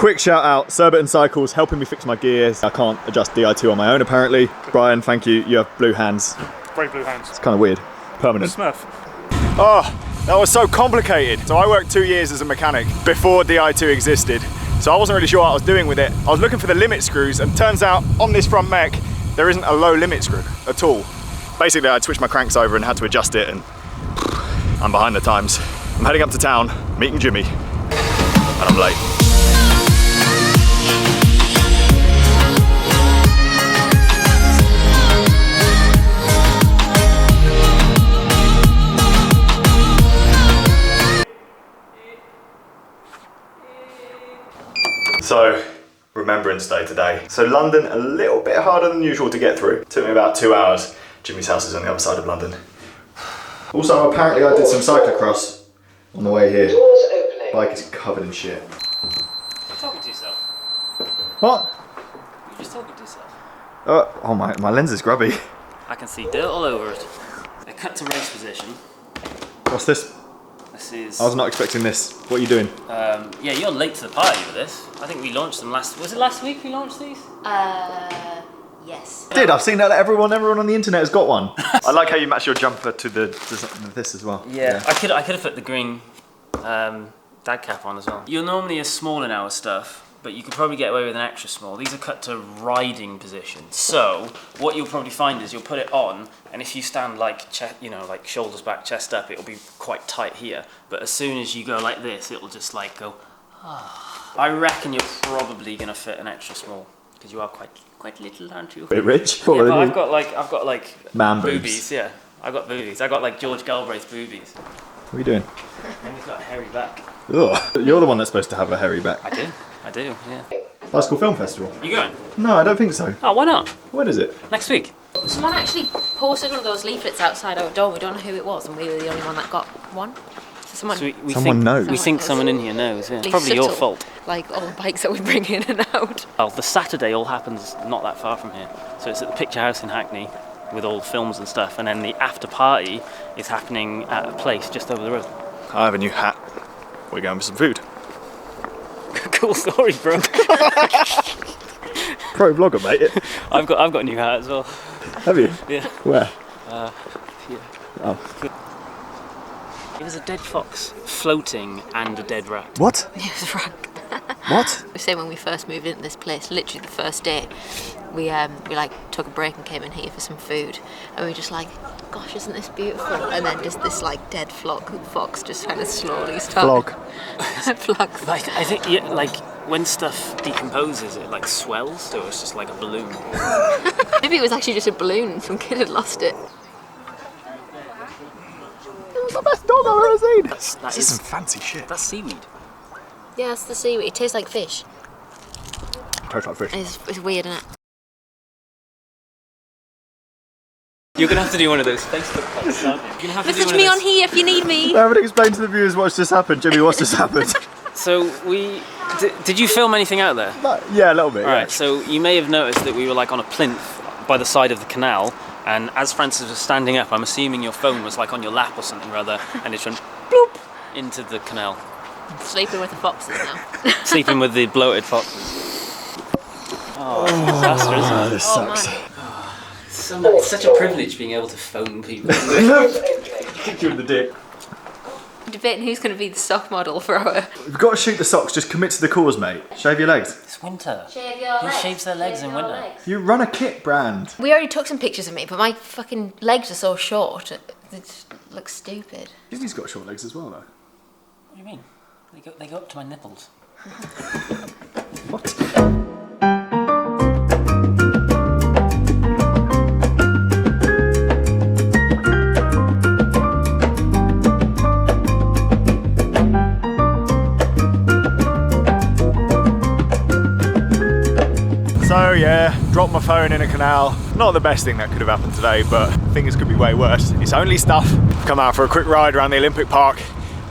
Quick shout out, Surbiton Cycles, helping me fix my gears. I can't adjust DI2 on my own apparently. Brian, thank you, you have blue hands. Very blue hands. It's kind of weird. Permanent. Smurf. Oh, that was so complicated. So I worked 2 years as a mechanic before DI2 existed. So I wasn't really sure what I was doing with it. I was looking for the limit screws, and turns out on this front mech, there isn't a low limit screw at all. Basically, I switched my cranks over and had to adjust it, and I'm behind the times. I'm heading up to town, meeting Jimmy, and I'm late. So, Remembrance Day today. So London, a little bit harder than usual to get through. Took me about 2 hours. Jimmy's house is on the other side of London. Also, apparently I did some cyclocross on the way here. Bike is covered in shit. You're talking to yourself. What? You're just talking to yourself. Oh my lens is grubby. I can see dirt all over it. I cut to race position. What's this? This is... I was not expecting this. What are you doing? Yeah, you're late to the party with this. I think we launched them last... Was it last week we launched these? Yes. I did. I've seen that everyone on the internet has got one. I like how you match your jumper to this as well. Yeah. I could have put the green dad cap on as well. You're normally a small in our stuff, but you could probably get away with an extra small. These are cut to riding position. So what you'll probably find is you'll put it on, and if you stand like like shoulders back, chest up, it'll be quite tight here. But as soon as you go like this, it'll just like go. Ah. I reckon you're probably gonna fit an extra small because you are quite little, aren't you? Bit rich. Yeah, but I've got like man boobies. Yeah, I've got boobies. I got like George Galbraith boobies. What are you doing? And he's got a hairy back. Ugh. You're the one that's supposed to have a hairy back. I do, yeah. High School Film Festival. You going? No, I don't think so. Oh, why not? When is it? Next week. Someone actually posted one of those leaflets outside our door. We don't know who it was, and we were the only one that got one. So We Someone think, knows. We think someone in here knows, yeah. It's Least probably your subtle, fault. Like all the bikes that we bring in and out. Oh, the Saturday all happens not that far from here. So it's at the Picture House in Hackney with all the films and stuff, and then the after party is happening at a place just over the road. I have a new hat. We're going for some food. Cool story, bro. Pro vlogger, mate. I've got a new hat as well. Have you? Yeah. Where? Yeah. Oh. It was a dead fox floating and a dead rat. What? It was rank. What? We say when we first moved into this place, literally the first day, we like took a break and came in here for some food, and we were just like, gosh, isn't this beautiful? And then just this like dead fox just kind of slowly started. Flog. Like I think like when stuff decomposes, it like swells, so it's just like a balloon. Maybe it was actually just a balloon and some kid had lost it. It was the best dog I've ever seen. That This is some fancy shit. That's seaweed. Yeah, it's the seaweed. It tastes like fish. Tastes like fish. It's weird, isn't it? You're gonna have to do one of those Facebook posts, aren't you? You're gonna have to do Message one me of on those. here if you need me. I haven't explained to the viewers what's just happened. Jimmy, what's just happened? So we did you film anything out there? Yeah, a little bit. All right. So you may have noticed that we were like on a plinth by the side of the canal, and as Francis was standing up, I'm assuming your phone was like on your lap or something rather, and it went bloop into the canal. Sleeping with the foxes now. Sleeping with the bloated foxes. Oh, disaster, isn't it? This Oh, sucks. man. It's such a privilege being able to phone people. Kick you in the dick. Debating who's going to be the sock model for our... We've got to shoot the socks. Just commit to the cause, mate. Shave your legs. It's winter. Shave your Who legs. shaves their legs in winter? You run a kit brand. We already took some pictures of me, but my fucking legs are so short. It just looks stupid. Disney's got short legs as well, though. What do you mean? They go up to my nipples. What? So yeah, dropped my phone in a canal. Not the best thing that could have happened today, but things could be way worse. It's only stuff. Come out for a quick ride around the Olympic Park,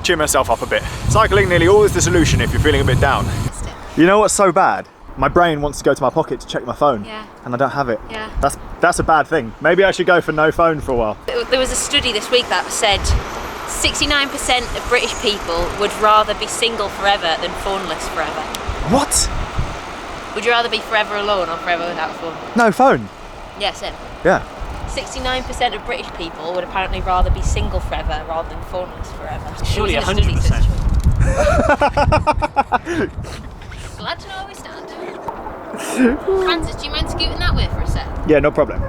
cheer myself up a bit. Cycling nearly always the solution if you're feeling a bit down. You know what's so bad? My brain wants to go to my pocket to check my phone, and I don't have it. Yeah. That's a bad thing. Maybe I should go for no phone for a while. There was a study this week that said 69% of British people would rather be single forever than phoneless forever. What? Would you rather be forever alone or forever without a phone? No phone. Yeah, same. Yeah. 69% of British people would apparently rather be single forever rather than phoneless forever. Surely It was in a study, 100%. so it's true. Glad to know where we stand. Francis, do you mind scooting that way for a sec? Yeah, no problem.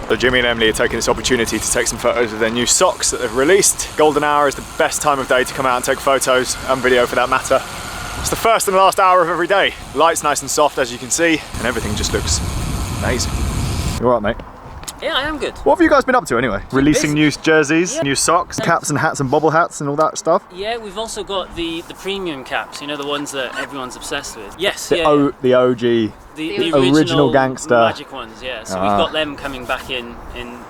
So Jimmy and Emily are taking this opportunity to take some photos of their new socks that they've released. Golden hour is the best time of day to come out and take photos, and video for that matter. It's the first and last hour of every day. Light's nice and soft, as you can see, and everything just looks amazing. You all right, mate? Yeah, I am good. What have you guys been up to anyway? Releasing new jerseys, Yeah. new socks, caps and hats and bobble hats and all that stuff? Yeah, we've also got the premium caps, you know, the ones that everyone's obsessed with. Yes, The, yeah. the OG. The original gangster. magic ones, yeah. So we've got them coming back in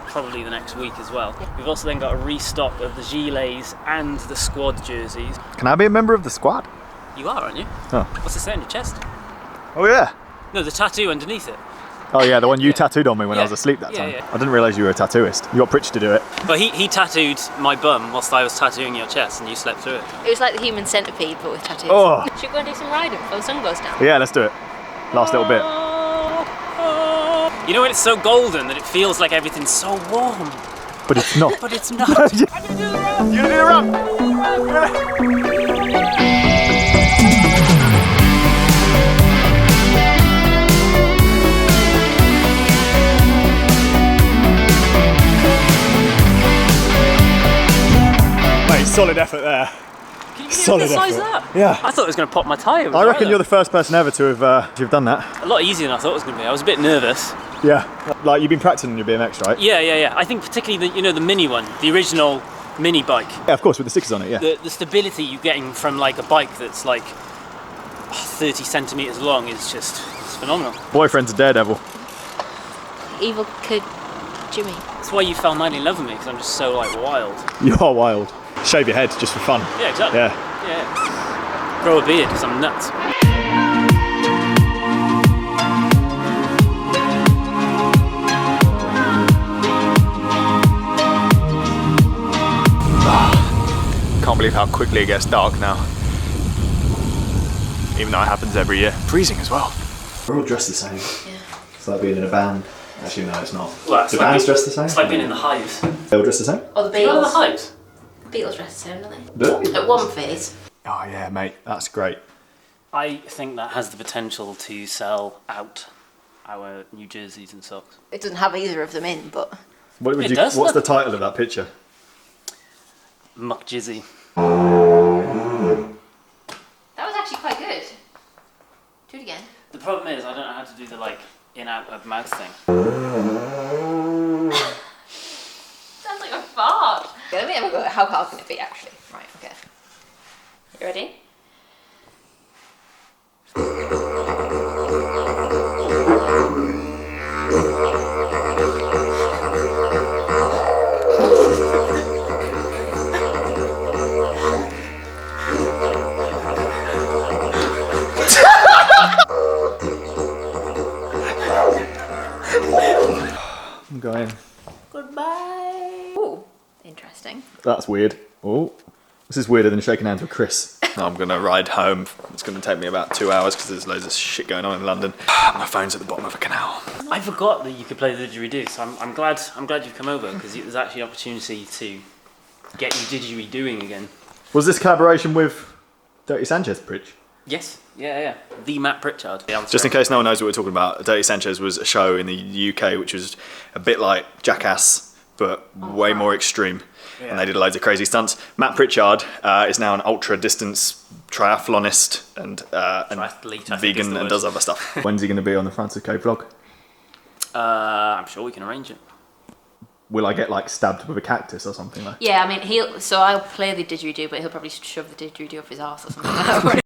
probably the next week as well. We've also then got a restock of the gilets and the squad jerseys. Can I be a member of the squad? You are, aren't you? Oh, What's it say on your chest? oh yeah. No, the tattoo underneath it. Oh yeah, the one you tattooed on me when I Yeah. was asleep that Yeah, time. yeah. I didn't realise you were a tattooist. You got Pritch to do it. But he tattooed my bum whilst I was tattooing your chest and you slept through it. It was like the human centipede, but with tattoos. Oh. Should we go and do some riding before the sun goes down? Yeah, let's do it. Last little bit. You know when it's so golden that it feels like everything's so warm, But it's not. but it's not. You gonna do the run? Mate, solid effort there. Can you Solid size effort. that? Yeah. I thought it was going to pop my tyre. I reckon you're the first person ever to have done that. A lot easier than I thought it was going to be. I was a bit nervous. Yeah. Like you've been practicing on your BMX, right? Yeah. I think particularly the mini one, the original mini bike. Yeah, of course, with the stickers on it, yeah. The stability you're getting from like a bike that's like 30 centimeters long is just phenomenal. Boyfriend's a daredevil. Evil kid Jimmy. That's why you fell madly in love with me, because I'm just so like wild. You are wild. Shave your head just for fun. Yeah, exactly. Yeah. Yeah. Grow a beard because I'm nuts. Can't believe how quickly it gets dark now. Even though it happens every year. Freezing as well. We're all dressed the same. Yeah. It's like being in a band. Actually, no, it's not. Well, it's The like band's being- dressed the same? It's like being in the hives. They all dressed the same? Or the You know the Beatles. hives? The Beatles dress the same, don't they? Do they? At one phase. Oh yeah, mate, that's great. I think that has the potential to sell out our new jerseys and socks. It doesn't have either of them in, but What would It you? does, What's look. the title of that picture? Muck Jizzy. that was actually quite good. Do it again. The problem is I don't know how to do the like in out of mouth thing. Sounds like a fart. Okay, let me have a go at how hard can it be actually. Right, okay. You ready? I'm going. Goodbye. Ooh, interesting. That's weird. Oh, this is weirder than shaking hands with Chris. I'm gonna ride home. It's gonna take me about 2 hours because there's loads of shit going on in London. My phone's at the bottom of a canal. I forgot that you could play the didgeridoo, so I'm glad you've come over because there's actually an opportunity to get you didgeridooing again. Was this collaboration with Dirty Sanchez, Pritch? Yes, yeah. The Matt Pritchard. Just in case no one knows what we're talking about, Dirty Sanchez was a show in the UK which was a bit like Jackass, but way more extreme. Yeah. And they did loads of crazy stunts. Matt Pritchard is now an ultra distance triathlonist and Triathlete, I think is vegan the and word. does other stuff. When's he going to be on the Francis K vlog? I'm sure we can arrange it. Will I get like stabbed with a cactus or something like? Yeah, I mean, I'll play the didgeridoo, but he'll probably shove the didgeridoo up his arse or something like that.